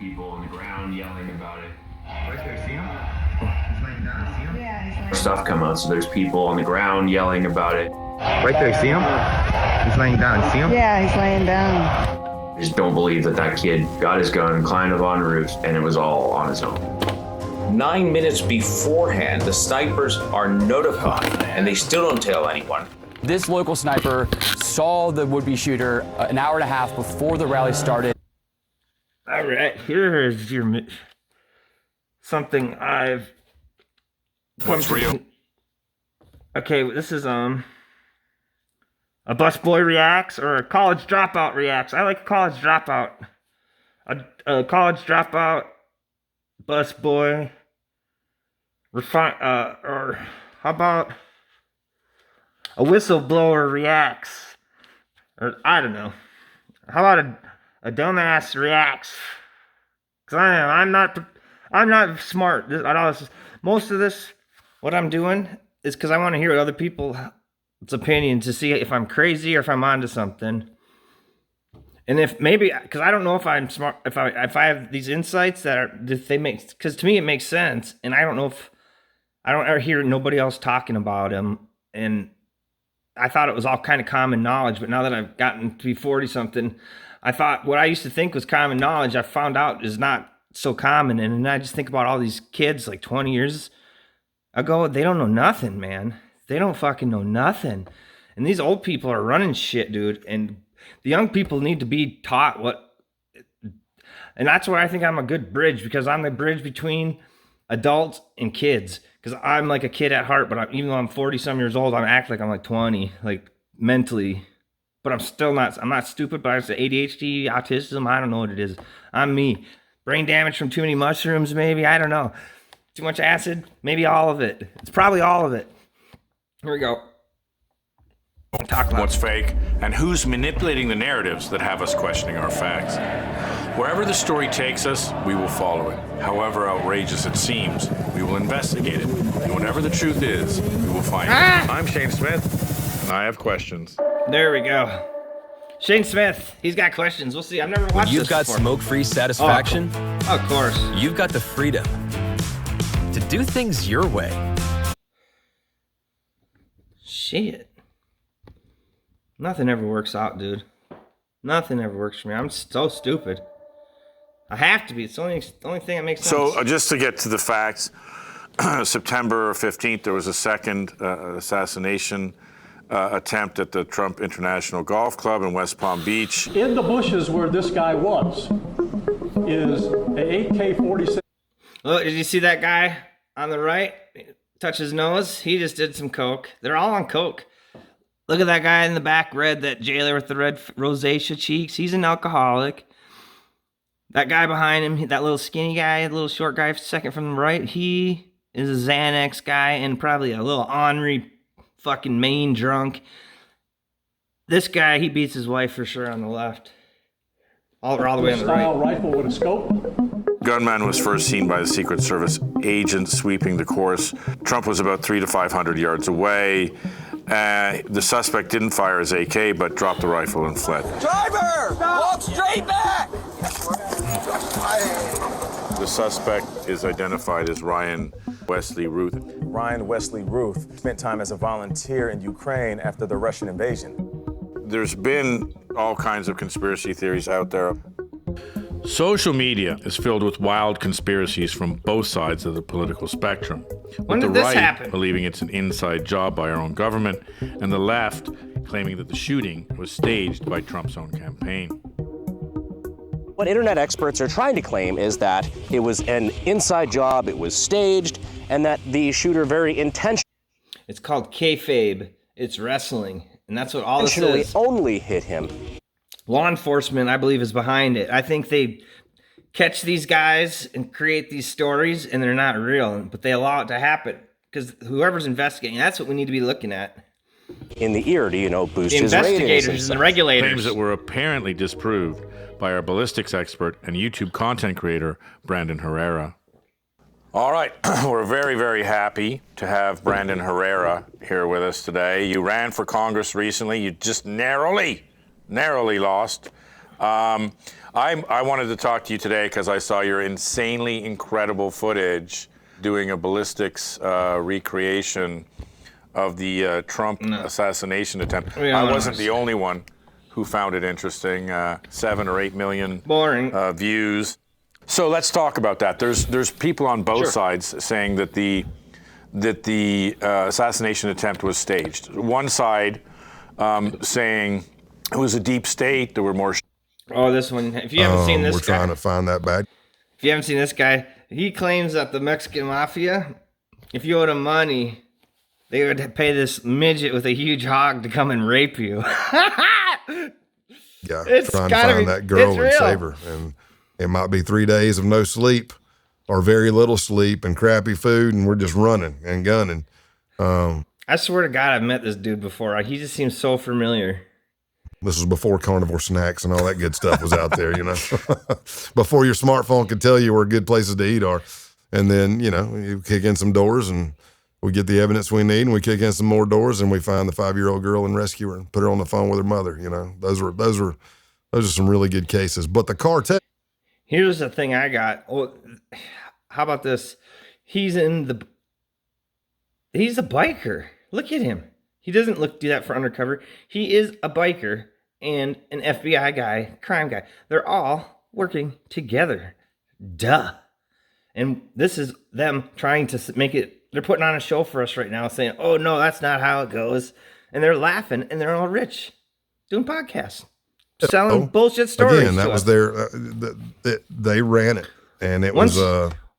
people on the ground yelling about it. Right there, see him? He's laying down, see him? Yeah, he's laying Stuff come out, so there's people on the ground yelling about it. Right there, see him? He's laying down, see him? Yeah, he's laying down. I just don't believe that kid got his gun, climbed up on roofs, and it was all on his own. 9 minutes beforehand, the snipers are notified, and they still don't tell anyone. This local sniper saw the would-be shooter an hour and a half before the rally started. All right, here is your something I've. What's real? Okay, this is a busboy reacts or a college dropout reacts. I like a college dropout. A college dropout, busboy. Or how about a whistleblower reacts? Or I don't know. How about a dumbass reacts? Cause I'm not smart. Most of this, what I'm doing is because I want to hear other people's opinion to see if I'm crazy or if I'm onto something. And if maybe, because I don't know if I'm smart, if I have these insights if they make, because to me it makes sense, and I don't know if I don't ever hear nobody else talking about him, and I thought it was all kind of common knowledge, but now that I've gotten to be 40 something, I thought what I used to think was common knowledge, I found out is not so common. And then I just think about all these kids like 20 years ago, they don't know nothing, man. They don't fucking know nothing. And these old people are running shit, dude. And the young people need to be taught what, and that's where I think I'm a good bridge, because I'm the bridge between adults and kids. Because I'm like a kid at heart, but even though I'm 40 some years old, I act like I'm like 20, like mentally. But I'm not stupid, but I say ADHD, autism, I don't know what it is. I'm me. Brain damage from too many mushrooms, maybe, I don't know. Too much acid, maybe all of it. It's probably all of it. Here we go. Talk loud. What's fake, and who's manipulating the narratives that have us questioning our facts. Wherever the story takes us, we will follow it. However outrageous it seems, we will investigate it. And whatever the truth is, we will find it. I'm Shane Smith, and I have questions. There we go. Shane Smith, he's got questions. We'll see. I've never watched You've this got before. smoke-free satisfaction. Oh, of course. You've got the freedom to do things your way. Shit. Nothing ever works out, dude. Nothing ever works for me. I'm so stupid. I have to be. It's the only thing that makes sense. So just to get to the facts, September 15th, there was a second assassination attempt at the Trump International Golf Club in West Palm Beach. In the bushes where this guy was is a AK-47. Look, did you see that guy on the right? Touch his nose. He just did some coke. They're all on coke. Look at that guy in the back, that jailer with the red rosacea cheeks. He's an alcoholic. That guy behind him, that little skinny guy, the little short guy, second from the right, he is a Xanax guy and probably a little ornery fucking Maine drunk. This guy, he beats his wife for sure on the left. All the way on the right. Rifle with a scope. Gunman was first seen by the Secret Service agent sweeping the course. Trump was about 300 to 500 yards away. The suspect didn't fire his AK, but dropped the rifle and fled. Driver! Walk straight back! The suspect is identified as Ryan Wesley Ruth. Ryan Wesley Ruth spent time as a volunteer in Ukraine after the Russian invasion. There's been all kinds of conspiracy theories out there. Social media is filled with wild conspiracies from both sides of the political spectrum. When did this happen? Believing it's an inside job by our own government, and the left claiming that the shooting was staged by Trump's own campaign. What internet experts are trying to claim is that it was an inside job, it was staged, and that the shooter very intentionally... It's called kayfabe. It's wrestling, and that's what all this is. Only hit him. Law enforcement, I believe, is behind it. I think they catch these guys and create these stories, and they're not real, but they allow it to happen. Because whoever's investigating, that's what we need to be looking at. In the ear to, boost the his ratings. Investigators and the regulators. Claims that were apparently disproved by our ballistics expert and YouTube content creator, Brandon Herrera. All right, we're very, very happy to have Brandon Herrera here with us today. You ran for Congress recently. You just narrowly lost. I wanted to talk to you today because I saw your insanely incredible footage doing a ballistics recreation of the Trump assassination attempt. I wasn't the only one who found it interesting. 7 or 8 million views. So let's talk about that. There's people on both sides saying that the assassination attempt was staged. One side saying it was a deep state. There were more. Oh, this one. If you haven't seen this we're guy, trying to find that bad. If you haven't seen this guy, he claims that the Mexican mafia, if you owed him money, they would pay this midget with a huge hog to come and rape you. Yeah, It's trying to gotta find be- that girl it's and real. save her. And it might be 3 days of no sleep or very little sleep and crappy food, and we're just running and gunning. I swear to God, I've met this dude before. He just seems so familiar. This was before carnivore snacks and all that good stuff was out there, before your smartphone could tell you where good places to eat are. And then, you kick in some doors and we get the evidence we need, and we kick in some more doors and we find the 5-year-old girl and rescue her and put her on the phone with her mother. Those are some really good cases. But the cartel. Here's the thing I got. Oh, how about this? He's a biker. Look at him. He doesn't do that for undercover. He is a biker and an FBI guy, crime guy. They're all working together. Duh. And this is them trying to make it. They're putting on a show for us right now, saying, "Oh no, that's not how it goes," and they're laughing, and they're all rich, doing podcasts, selling bullshit stories. Again, that to was us. they ran it, and it was.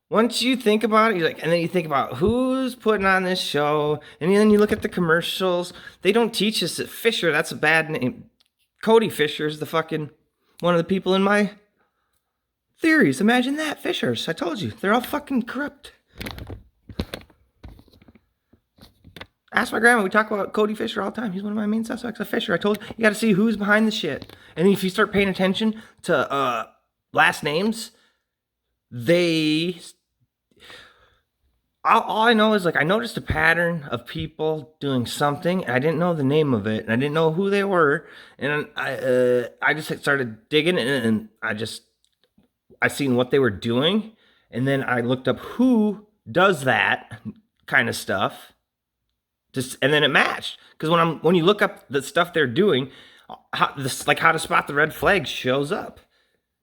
Once you think about it, and then you think about who's putting on this show, and then you look at the commercials. They don't teach us that Fisher, that's a bad name. Cody Fisher is one of the people in my theories. Imagine that, Fishers. I told you, they're all fucking corrupt. Ask my grandma. We talk about Cody Fisher all the time. He's one of my main suspects of Fisher. I told you got to see who's behind the shit. And if you start paying attention to last names, all I know is I noticed a pattern of people doing something, and I didn't know the name of it, and I didn't know who they were, and I just started digging, and I seen what they were doing, and then I looked up who does that kind of stuff, and then it matched. Because when you look up the stuff they're doing, how to spot the red flag shows up.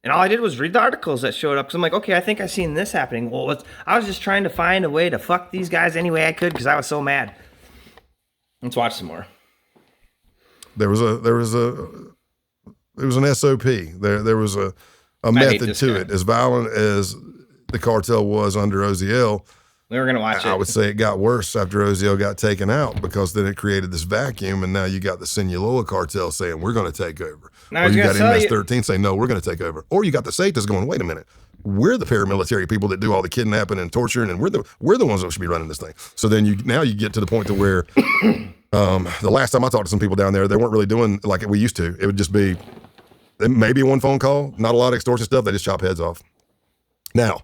And all I did was read the articles that showed up. Because I'm like, okay, I think I've seen this happening. Well, I was just trying to find a way to fuck these guys any way I could because I was so mad. Let's watch some more. It was an SOP. There was a method to it. As violent as the cartel was under Oziel, we were going to watch it. I would say it got worse after Oziel got taken out, because then it created this vacuum, and now you got the Sinaloa cartel saying, we're going to take over. Now, or you got MS-13 saying, no, we're going to take over. Or you got the Zetas going, wait a minute, we're the paramilitary people that do all the kidnapping and torturing, and we're the ones that should be running this thing. So then you get to the point to where the last time I talked to some people down there, they weren't really doing like we used to. It would just be maybe one phone call, not a lot of extortion stuff. They just chop heads off. Now,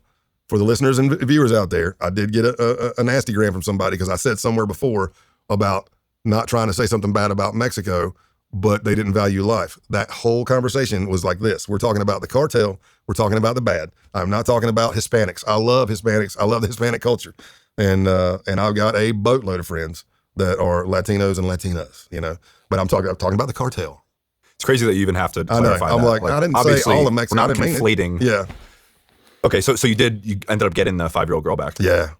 for the listeners and viewers out there, I did get a nasty gram from somebody because I said somewhere before about not trying to say something bad about Mexico, but they didn't value life. That whole conversation was like this. We're talking about the cartel. We're talking about the bad. I'm not talking about Hispanics. I love Hispanics. I love the Hispanic culture. And I've got a boatload of friends that are Latinos and Latinas, but I'm talking about the cartel. It's crazy that you even have to clarify I'm that. like, I didn't say all of Mexico. We're not conflating. Yeah. Okay, so you ended up getting the 5-year-old girl back. Yeah.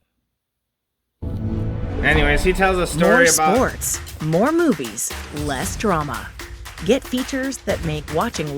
Anyways, he tells a story about more sports, more movies, less drama. Get features that make watching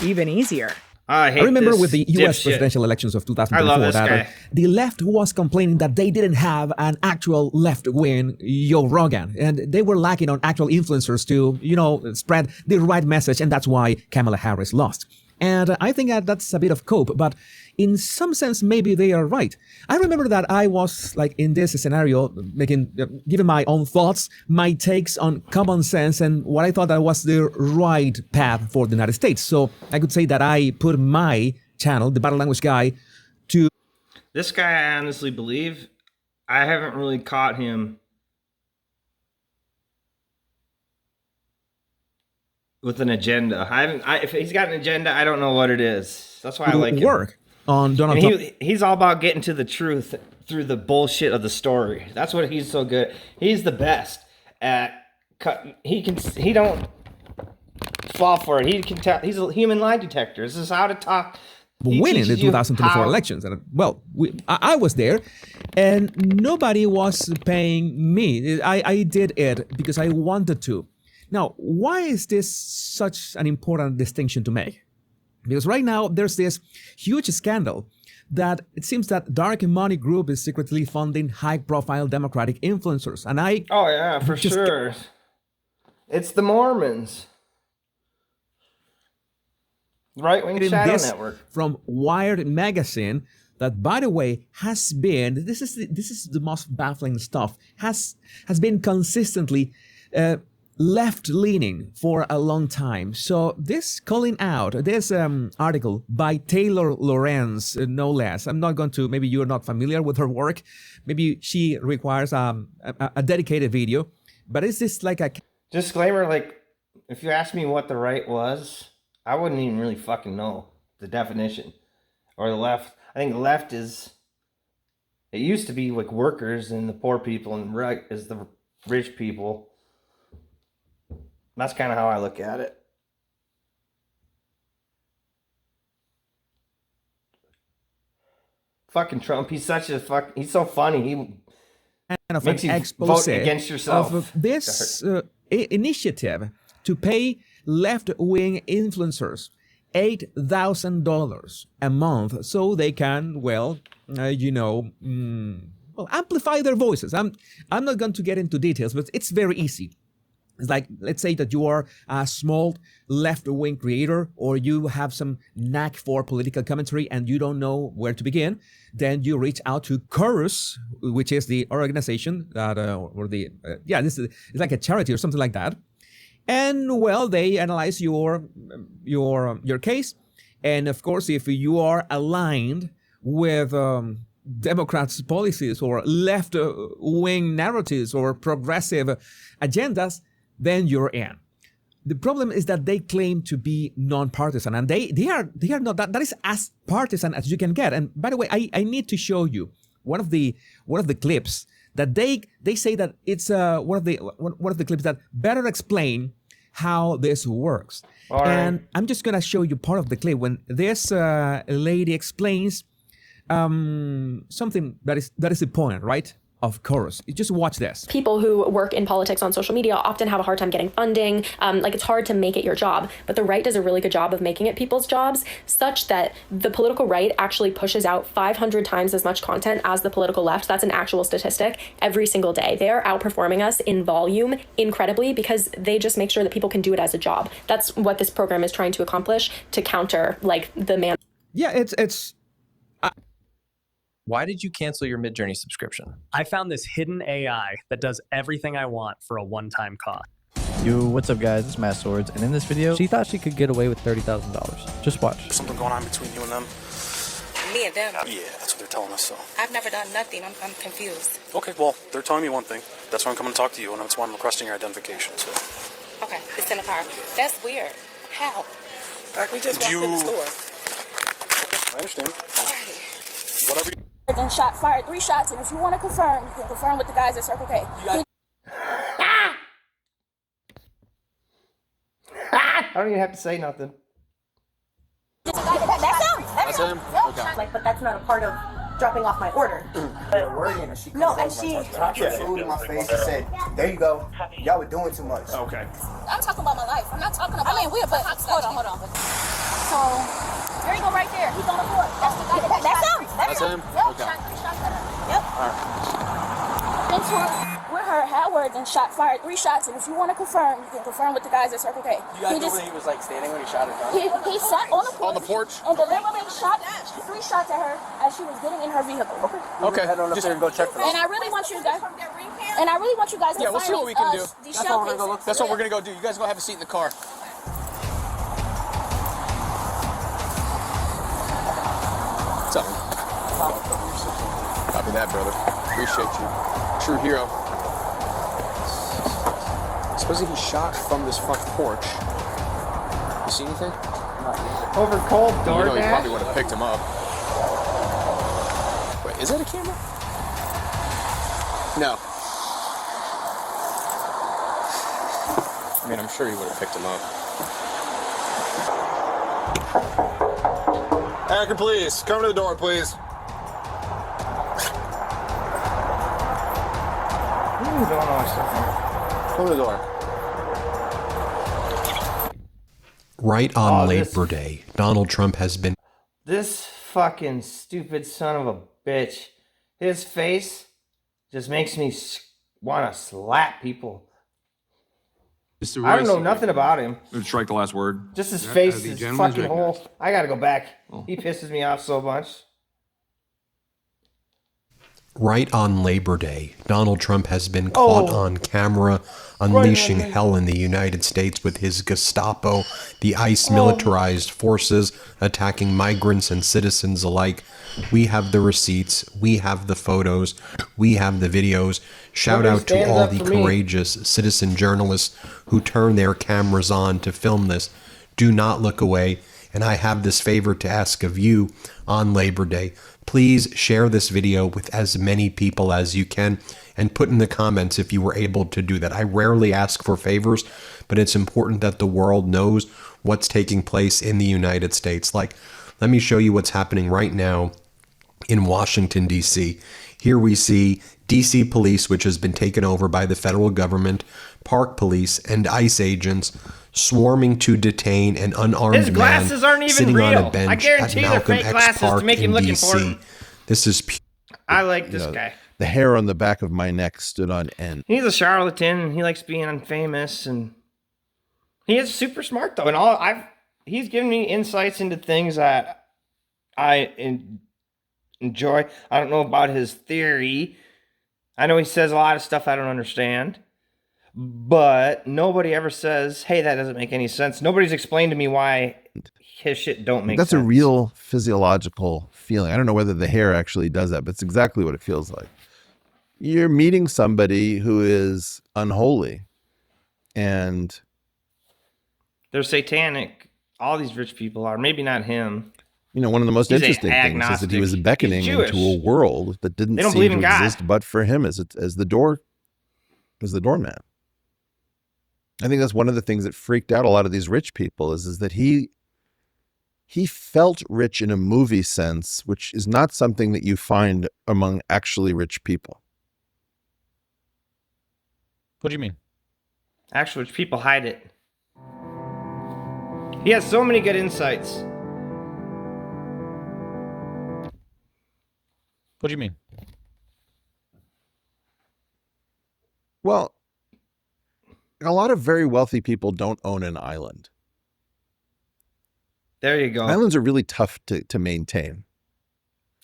even easier. I remember with the U.S. presidential elections of 2024 that the left was complaining that they didn't have an actual left wing Joe Rogan, and they were lacking on actual influencers to, spread the right message, and that's why Kamala Harris lost. And I think that's a bit of cope, but in some sense, maybe they are right. I remember that I was in this scenario, giving my own thoughts, my takes on common sense and what I thought that was the right path for the United States. So I could say that I put my channel, the Battle Language Guy, to... This guy, I honestly believe, I haven't really caught him with an agenda. If he's got an agenda, I don't know what it is. That's why I like him. Work on Donald Trump. He's all about getting to the truth through the bullshit of the story. That's what he's so good. He's the best at. He don't fall for it. He can tell. He's a human lie detector. This is how to talk. Winning the 2024 elections. And well, I was there, and nobody was paying me. I did it because I wanted to. Now, why is this such an important distinction to make? Because right now there's this huge scandal that it seems that Dark Money Group is secretly funding high-profile Democratic influencers, and Oh yeah, for sure. It's the Mormons. Right-wing shadow network. From Wired magazine, that by the way has been this is the most baffling stuff, has been consistently left-leaning for a long time. So this calling out, this article by Taylor Lorenz, no less. I'm not going to, maybe you're not familiar with her work. Maybe she requires a dedicated video, but it's just like a disclaimer. Like, if you ask me what the right was, I wouldn't even really fucking know the definition. Or the left. I think left is, it used to be like workers and the poor people, and right is the rich people. That's kind of how I look at it. Fucking Trump, he's such a he's so funny. He kind of makes an you expose vote against yourself. of this initiative to pay left-wing influencers $8,000 a month so they can, amplify their voices. I'm not going to get into details, but it's very easy. It's like, let's say that you are a small left-wing creator, or you have some knack for political commentary and you don't know where to begin. Then you reach out to Chorus, which is the organization that, this is, it's like a charity or something like that. And well, they analyze your case, and of course, if you are aligned with Democrats' policies or left-wing narratives or progressive agendas, then you're in. The problem is that they claim to be non-partisan, and they are not. That is as partisan as you can get. And by the way, I need to show you one of the clips that they say that it's one of the clips that better explain how this works. All and right. I'm just gonna show you part of the clip when this lady explains something that is the point, right? Of course, you just watch this. People who work in politics on social media often have a hard time getting funding. It's hard to make it your job, but the right does a really good job of making it people's jobs, such that the political right actually pushes out 500 times as much content as the political left. That's an actual statistic every single day. They are outperforming us in volume incredibly because they just make sure that people can do it as a job. That's what this program is trying to accomplish, to counter the man. Yeah, it's. Why did you cancel your Midjourney subscription? I found this hidden AI that does everything I want for a one-time cost. Yo, what's up guys, it's Matt Swords, and in this video, she thought she could get away with $30,000. Just watch. Something going on between you and them? Me and them? Yeah, that's what they're telling us, so. I've never done nothing. I'm confused. Okay, well, they're telling me one thing. That's why I'm coming to talk to you, and that's why I'm requesting your identification, so. Okay, it's in the car. That's weird. How? We just walked in the store. I understand. Whatever you... Then fired 3 shots, and if you want to confirm, you can confirm with the guys at Circle K. I don't even have to say nothing. That's him. That's him? Okay. But that's not a part of dropping off my order. No, and she dropped her food in my face and said, "There you go. Y'all were doing too much." Okay. I'm talking about my life. I'm not talking about. Hold on. So there you go, right there. He's on the floor. That's the guy. That's him. That's him? Yep. Okay. Shot 3 shots at her. Yep. All right. Then with her had words and fired 3 shots, and if you want to confirm, you can confirm with the guys at Circle K. You guys know where he was like standing when he shot her gun? He sat on the porch. On the porch? And deliberately shot 3 shots at her as she was getting in her vehicle. Okay. Head on up there and go check for And I really want you guys. And I really want you guys to we'll see what we can do. These shell cases. That's what we're gonna go do. You guys go have a seat in the car. What's up? Copy that, brother. Appreciate you. True hero. Supposedly he shot from this front porch. see anything? Over cold You know, you DoorDash? probably would have picked him up. Wait, is that a camera? No. I mean, I'm sure he would have picked him up. Akron, please. Come to the door, please. Come to the door. Right on Labor Day, Donald Trump has been... This fucking stupid son of a bitch. His face just makes me want to slap people. I don't know nothing about him. Strike the last word. Just his face is fucking whole. I gotta go back. He pisses me off so much. Right on Labor Day, Donald Trump has been caught on camera unleashing hell in the United States with his Gestapo, the ICE militarized forces attacking migrants and citizens alike. We have the receipts, we have the photos, we have the videos. Shout out to all the courageous citizen journalists who turn their cameras on to film this. Do not look away. And I have this favor to ask of you on Labor Day. Please share this video with as many people as you can and put in the comments if you were able to do that. I rarely ask for favors, but it's important that the world knows what's taking place in the United States. Like, let me show you what's happening right now in Washington, D.C. Here we see D.C. police, which has been taken over by the federal government, Park Police, and ICE agents swarming to detain an unarmed man sitting on a bench at Malcolm X Park in D.C. This is I like this guy. The hair on the back of my neck stood on end. He's a charlatan. He likes being famous, and he is super smart though. And he's given me insights into things that I enjoy. I don't know about his theory. I know he says a lot of stuff I don't understand. But nobody ever says, hey, that doesn't make any sense. Nobody's explained to me why his shit don't make sense. That's a real physiological feeling. I don't know whether the hair actually does that, but it's exactly what it feels like. You're meeting somebody who is unholy and they're satanic. All these rich people are. Maybe not him. You know, one of the most interesting things is that he was beckoning into a world that didn't seem to exist but for him as the doorman. I think that's one of the things that freaked out a lot of these rich people is that he felt rich in a movie sense, which is not something that you find among actually rich people. What do you mean? Actually, rich people hide it. He has so many good insights. What do you mean? Well, a lot of very wealthy people don't own an island. There you go. Islands are really tough to maintain.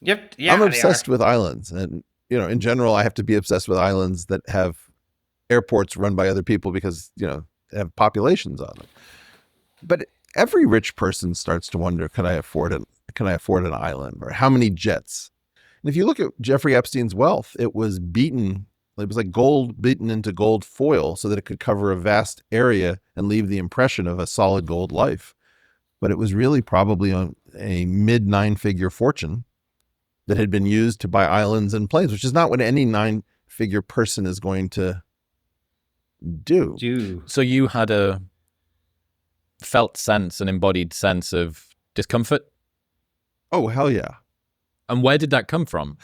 Yep. Yeah, I'm obsessed with islands. And, you know, in general, I have to be obsessed with islands that have airports run by other people because, you know, they have populations on them. But every rich person starts to wonder, can I afford an island? Or how many jets? And if you look at Jeffrey Epstein's wealth, it was beaten. It was like gold beaten into gold foil so that it could cover a vast area and leave the impression of a solid gold life. But it was really probably a mid 9-figure fortune that had been used to buy islands and planes, which is not what any 9-figure person is going to do. So you had a felt sense, an embodied sense of discomfort? Oh, hell yeah. And where did that come from?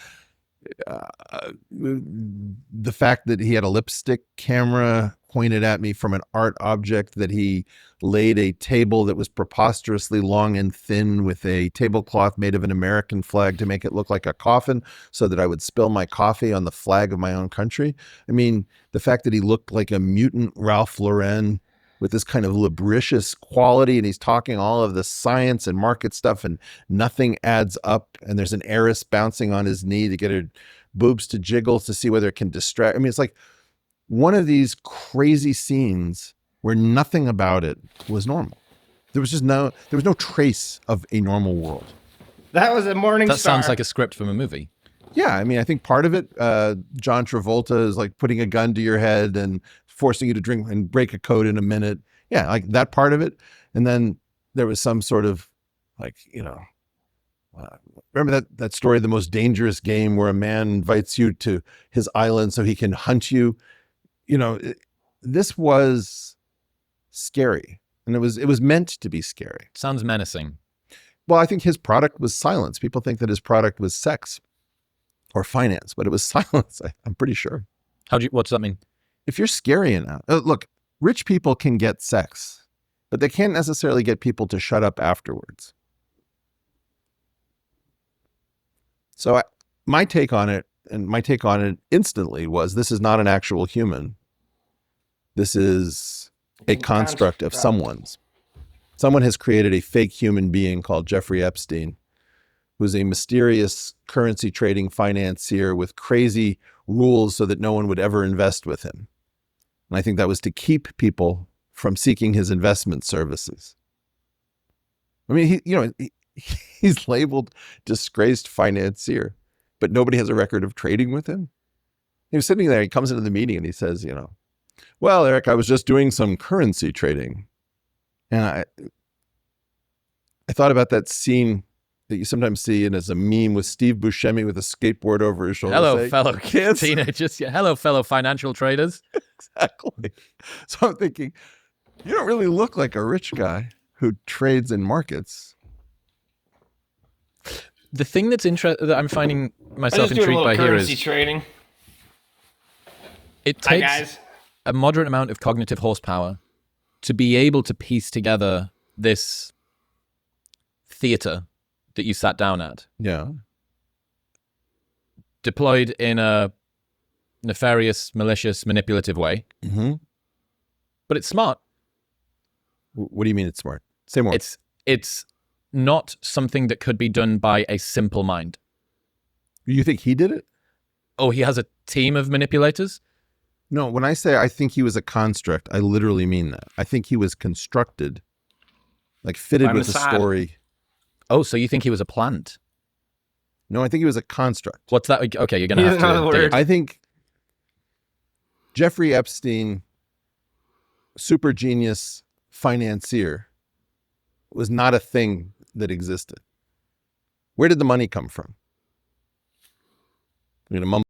The fact that he had a lipstick camera pointed at me from an art object, that he laid a table that was preposterously long and thin with a tablecloth made of an American flag to make it look like a coffin so that I would spill my coffee on the flag of my own country. I mean, the fact that he looked like a mutant Ralph Lauren with this kind of lubricious quality, and he's talking all of the science and market stuff, and nothing adds up, and there's an heiress bouncing on his knee to get her boobs to jiggle to see whether it can distract. I mean, it's like one of these crazy scenes where nothing about it was normal. There was no trace of a normal world. That was a Morning Star. That sounds like a script from a movie. Yeah, I mean, I think part of it, John Travolta is like putting a gun to your head and forcing you to drink and break a code in a minute. Yeah, like that part of it. And then there was some sort of like, remember that story, The Most Dangerous Game, where a man invites you to his island so he can hunt you. This was scary, and it was meant to be scary. Sounds menacing. Well, I think his product was silence. People think that his product was sex or finance, but it was silence. I'm pretty sure. What does that mean? If you're scary enough, look, rich people can get sex, but they can't necessarily get people to shut up afterwards. So my take on it instantly was, this is not an actual human. This is a construct of someone's. Someone has created a fake human being called Jeffrey Epstein, who's a mysterious currency trading financier with crazy rules so that no one would ever invest with him. And I think that was to keep people from seeking his investment services. I mean, he's labeled disgraced financier, but nobody has a record of trading with him. He was sitting there, he comes into the meeting and he says, well, Eric, I was just doing some currency trading. And I thought about that scene that you sometimes see and as a meme with Steve Buscemi with a skateboard over his shoulder. Hello, fellow kids. Teenagers. Yeah. Hello, fellow financial traders. Exactly. So I'm thinking, you don't really look like a rich guy who trades in markets. The thing that's interesting that I'm finding myself intrigued by here is trading. It takes a moderate amount of cognitive horsepower to be able to piece together this theater that you sat down at. Yeah. Deployed in a nefarious, malicious, manipulative way. Mm-hmm. But it's smart. What do you mean it's smart? Say more. It's not something that could be done by a simple mind. You think he did it? Oh, he has a team of manipulators? No, when I say I think he was a construct, I literally mean that. I think he was constructed, like fitted with a story. Oh, so you think he was a plant? No, I think he was a construct. What's that? Okay, you're going to have to... I think Jeffrey Epstein, super genius financier, was not a thing that existed. Where did the money come from? I'm going to mumble